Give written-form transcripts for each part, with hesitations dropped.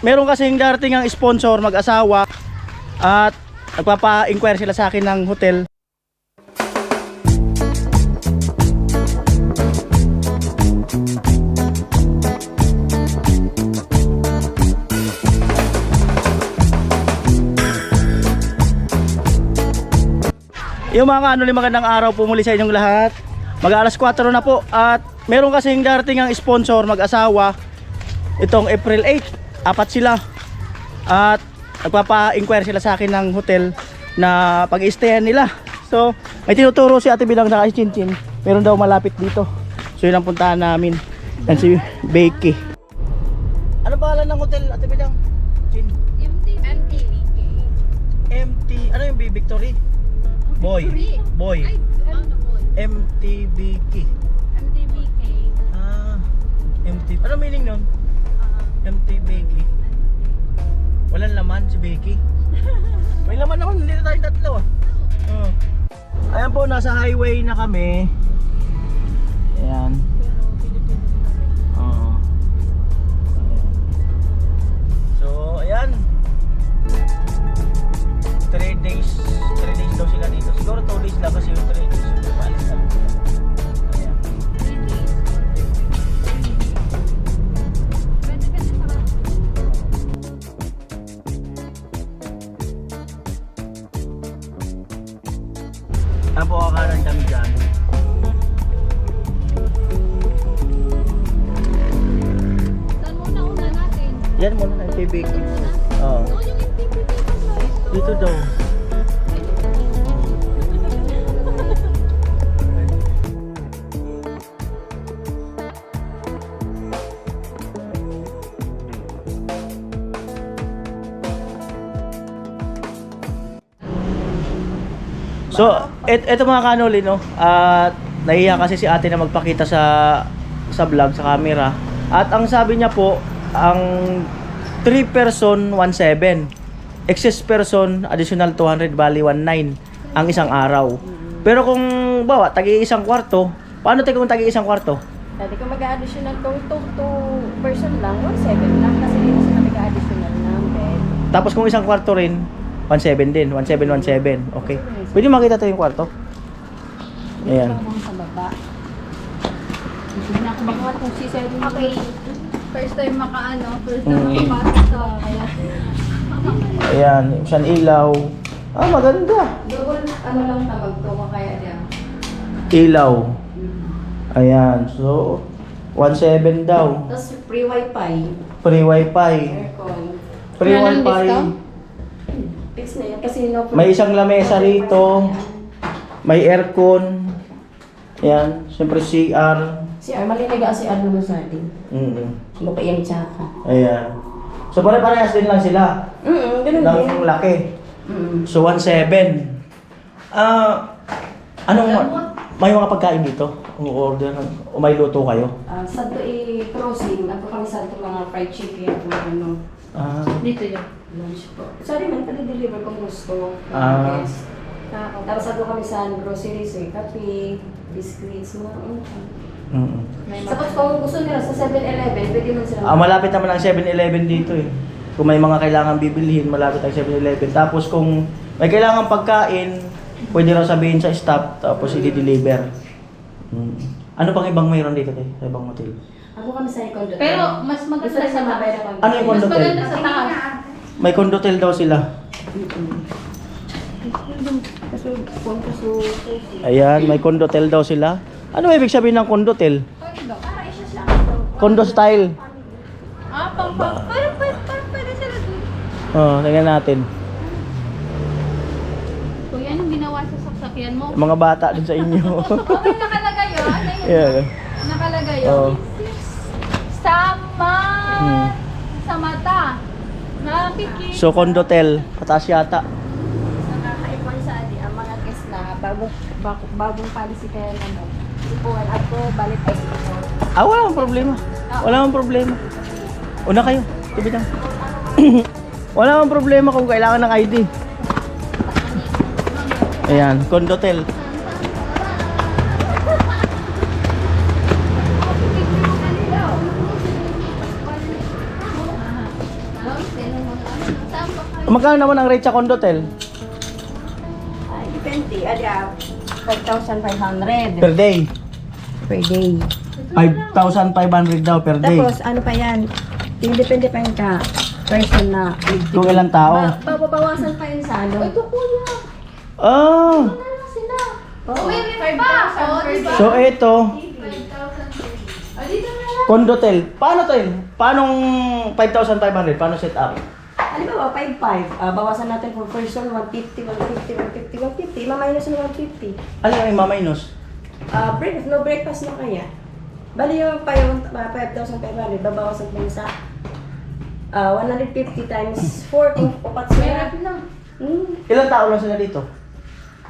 meron kasing darating ang sponsor, mag-asawa, at nagpapa-inquire sila sa akin ng hotel. Yung mga magandang araw po muli sa inyong lahat. Mag-alas 4 na po at meron kasing darating ang sponsor, mag-asawa. Itong April 8, apat sila. At nagpapa-inquire sila sa akin ng hotel na pag-i-stayan nila. So, may tinuturo si Ate Bidang na si Chinchin. Meron daw malapit dito. So, yun ang puntahan namin. Yan si Becky. Ano pangalan ng hotel, Ate Bidang? Chin? MTBK. Ano yung B Victory? Boy. Ay, ano boy? MTBK. MTBK. Ano meaning nun? MTBK. Walang laman si Becky. May laman ako, hindi na tayong tatlo Ayan po, nasa highway na kami. Ayan. Oo. So, ayan. 3 days daw sila dito. Siguro 2 days lang kasi yung 3 days yung paalis na. Ayan. Ayan po, kakaroon kami dyan. Saan muna una natin? Yan muna ng TBK. Oo. Oo, yung MTBK pa Dito daw. So, eto mga kanoli, no? At nahiya kasi si ate na magpakita sa vlog, sa camera. At ang sabi niya po, ang 3 person 1.7. Excess person additional 200, bali 1.9 ang isang araw. Pero kung bawa tagi-isang kwarto, paano tayo kung tagi-isang kwarto? Dati kung mag-additional kung 2 person lang, 1.7 lang kasi dito sila mag-additional ng bed. Tapos kung isang kwarto rin, 1.7 din, 1.7, 1.7. Okay. Pwede makita tayo yung kwarto? Ayan. Sa baba. Hindi na ako baka kung si Sally. Okay. First time first time makapasok to. Kaya, Ayan, isang ilaw. Maganda. Double lang tawag to, kaya diyan. Ilaw. Ayan, so 1.7 daw. Tapos free wifi. Free wifi. Aircon. Free Wala nang wifi. discount? Fix na yan kasi no. May isang lamesa rito. May aircon. Ayan, siyempre CR. Si Armalinaga si Arlo Luzardi. Lupa yung tsaka. Ayan. So pare-parehas din lang sila. Ganun din. Ng laki. So 1.7. May mga pagkain dito? Order o may luto kayo? Santo i-crossing. Ako kami santo mga fried chicken. Ano. dito yun. Lunch po. Sorry man, deliver kung gusto. Ah. Tapos ako kami sa groceries kape, biscuits, mga Tapos kung gusto nila sa 7-Eleven, pwede man sila. Malapit naman ang 7-Eleven dito eh. Kung may mga kailangan bibilhin, malapit ang 7-Eleven. Tapos kung may kailangan pagkain, pwede raw sabihin sa staff, tapos i-deliver. Ano pang ibang mayroon dito sa ibang hotel? Ako kami sa condo. Pero mas maganda Gusto sa sa mabay taas. na Ano yung Mas condotel? maganda sa taas. May condotel daw sila. Ayan, may condotel daw sila. Ano ibig sabihin ng condotel? Condo style. Parang pwede sila doon. Tingnan natin. Kuya, anong ginawa sa saksakyan mo? Mga bata din sa inyo. Okay, nakalagay yun. Ano yun? Yeah. Nakalagay yun. Oh. Sama sa mata. Nakikita. So condotel, pataas yata. Nakakaipon sa ang mga guest na bagong policy kaya naman. Ipuan ako, balik ay ipon. Wala akong problema. Wala akong problema. Una kayo, tibitang. Wala akong problema kung kailangan ng ID. Ayan, condotel. Magkano naman ang rate sa Condotel? Ay, depende. 5,500 Per day. per day. 5,500 daw per day. Tapos, ano pa yan? Depende pa yun ka person na. Kung ilang tao. Babawasan pa yun sa ano. Ito kuya. Ah, Ano na sila? Oo. May ref pa. Oo, diba? so ito, 5,000. Ah, dito na lang. Condotel. Paano to yun? Paanong 5,500? Paano set up? Halimbawa, 5,500. Bawasan natin for person, 150, 150, 150, 150. Maminus ng 150. Ano yung maminus? No breakfast na kaya. Bali yung 5,500, babawasan pa yun sa 150 times 4 kung upat May sila. ref na. Ilang tao lang sila dito?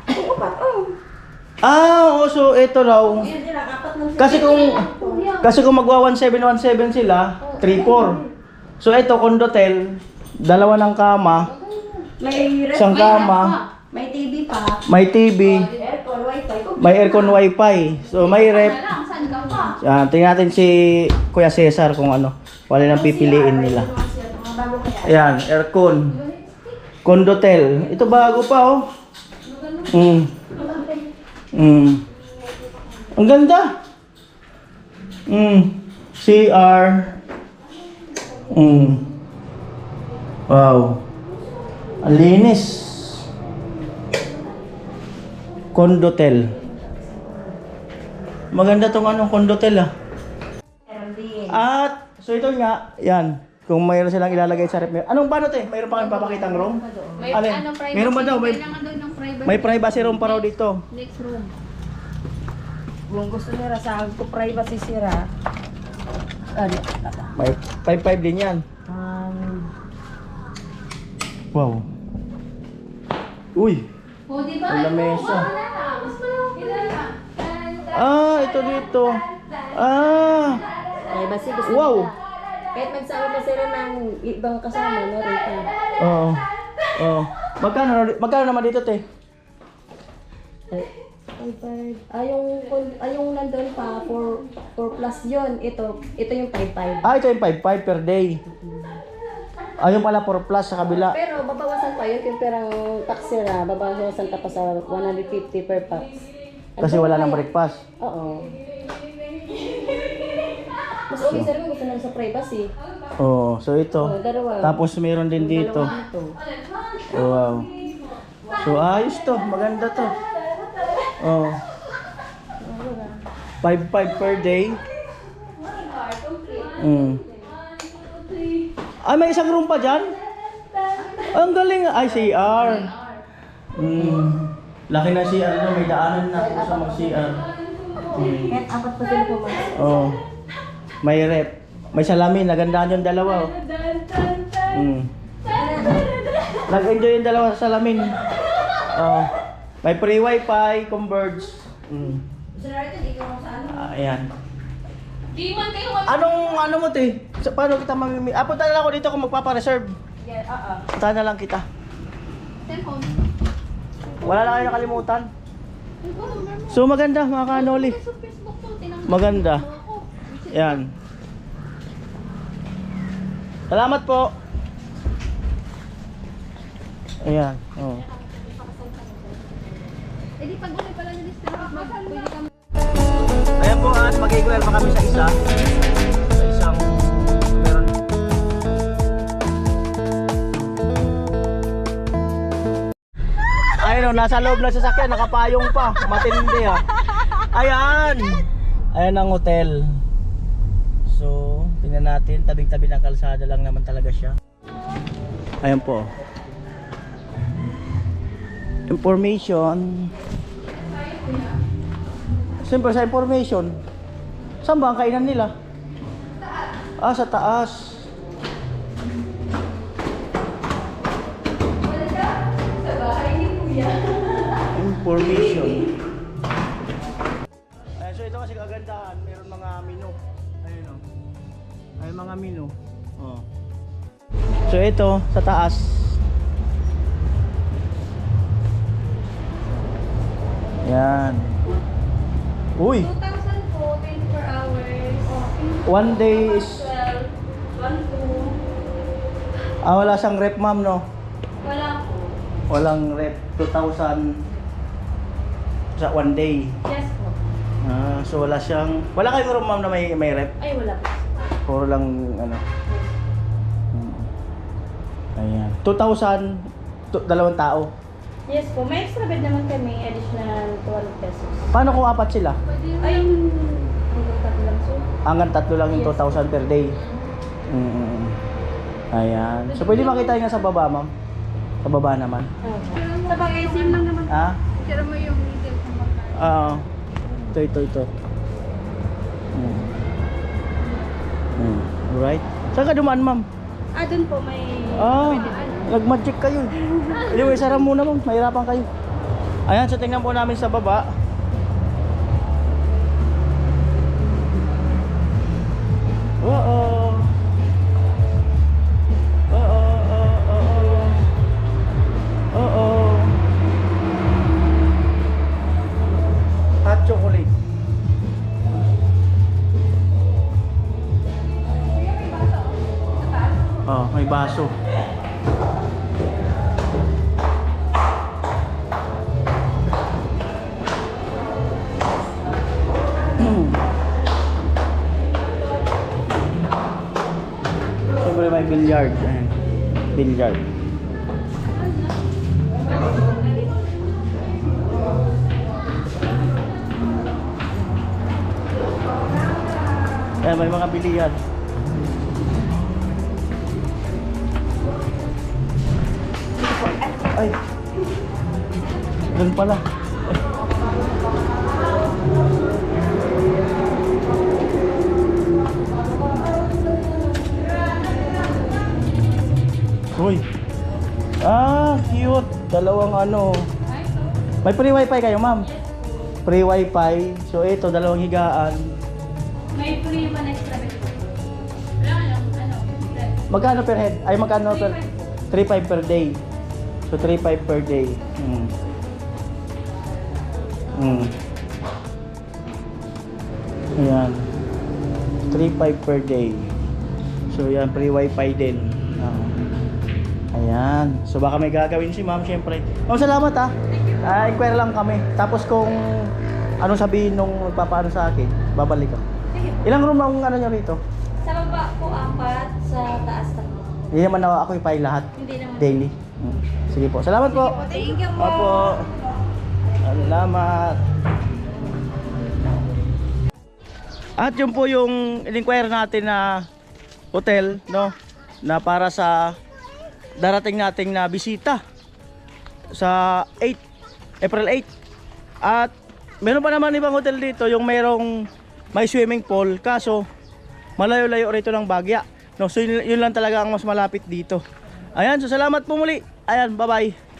Kung upat, oh. Ah, oo, so ito raw. Yan lang, apat lang sila. Kasi kung magwa 1717 sila, 3-4. So ito, Condotel, dalawa ng kama, May ref, isang kama, may TV pa, may TV, aircon, wifi. may aircon, wifi. So may rep. Wala lang, saan ka pa? Tingnan natin si Kuya Cesar kung ano. Wala nang pipiliin nila. Ayan, aircon. Condotel. Ito bago pa oh. Ang ganda. CR. Wow. Ang linis. Condotel. Maganda tong anong Condotel ah. Meron din. At, so ito nga, yan. Kung mayroon silang ilalagay sa rep. Anong paano te? Mayroon pa kayong papakitang room? May Alin? ano, privacy. Meron ba daw? Kailangan daw ng privacy. May privacy room pa raw dito. Next room. Kung gusto nila sa ko privacy sira. May 5-5 din yan. Wow. Uy. O, di ba? Ang lamesa. Wala na. Mas malaki na. Ah, ito dito. Ah. Privacy gusto Wow. nila. Kahit magsama pa sila ng ibang kasama, meron pa. Oo. Oo. Magkano naman dito te? Yung nandun pa, 4 plus yun. Ito yung 5,500. Ah, ito yung 5-5 per day. Ayun pala 4 plus sa kabila. Pero babawasan pa yun, yung perang tax sila, babawasan pa sa 150 per pax. Kasi wala nang breakfast. Oo. Mas okay sir kung gusto nila sa privacy. Oo, so ito. Dalawa. Tapos meron din dito. Dalawa dito. Oh, wow. So ayos to, maganda to. Oh. 5-5 per day. Ay, may isang room pa dyan? Ang galing. Ay, CR. Laki na CR na. May daanan na kung sa mag-CR. Kahit apat pa sila pumas. Oh. May rep. May salamin. Nagandaan yung dalawa. Oh. Nag-enjoy yung dalawa sa salamin. Oh. May free wifi, converge. Gusto na rin, ikaw sa ano? Ayan. Di man kayo. Anong ano mo te? Paano kita mamimi? Punta na lang ako dito kung magpapa-reserve. Yeah, Punta na lang kita. Cellphone. Wala na kayo nakalimutan. Ay, ko, number mo. So maganda mga kanoli. Sa Facebook to, tinanggal Maganda. mo ako. Yan. Salamat po. Ayan. Oh. Eh di pag uli pala na-distribute, pwede ka Ayan po at mag-inquire pa kami sa isa. Sa isang meron. Ayun o, nasa loob ng sasakyan, nakapayong pa. Matindi ha. Ayan. Ayan ang hotel. So, tingnan natin. Tabing-tabi ng kalsada lang naman talaga siya. Ayan po. Information. Siyempre sa information. Saan ba ang kainan nila? Ah, sa taas. sa bahay ni Kuya. Information. Ayan, so ito kasi kagandahan. Meron mga menu. Ayun o. Ayun mga menu. Oh. So ito, sa taas. Yan. Uy! 2,000 po, 24 hours. One day is... 12, 1, 2. wala siyang rep ma'am no? Wala po. Walang rep 2,000 sa 1 day. Yes po. So wala siyang, wala kayong room ma'am na may rep? Ay, wala po. Puro lang ano. Ayan. 2,000 dalawang tao. Yes po. May extra bed naman kami. Additional 12 pesos. Paano kung apat sila? Ay, hanggang tatlo lang so. Hanggang 3 lang yung Yes. 2,000 per day. Ayan. So pwede makita nga sa baba ma'am? Sa baba naman. Sa bagay, same lang naman. Ah? Tira mo yung middle ng baka. Ito. Alright. Saan ka dumaan ma'am? Dun po may... Nag-magic kayo. Anyway, sarap muna ma'am. Mahirapan kayo. Ayan, so tingnan po namin sa baba. Oo. Hot chocolate. May baso. Siyempre may billiard. Ayan. Billiard. Ayan, may mga billiard. Ay. Doon pala. Uy. Cute. Dalawang ano. May free wifi kayo, ma'am? Free wifi. So ito, dalawang higaan. May free man extra bed po. Wala lang, Magkano per head? Ay, magkano per? 3.5 per day. So 3.5 per day. Ayan. 3.5 per day. So yan, free wifi din. Ayan. So baka may gagawin si ma'am, syempre. Ma'am, salamat ha. Inquire lang kami. Tapos kung anong sabihin nung magpapaano sa akin, babalik ako. Ilang room ang ano nyo rito? Sa baba po, 4. Sa taas 3. Hindi naman na ako ipay lahat. Hindi naman. Daily. Sige po. Salamat po. Thank you po. Opo. Salamat. At yun po yung in-inquire natin na hotel, no? Na para sa darating nating na bisita sa April 8. At meron pa naman ibang hotel dito yung merong may swimming pool, kaso malayo-layo rito ng Bagya, no? So yun lang talaga ang mas malapit dito. Ayan, so salamat po muli. Ayan, bye-bye.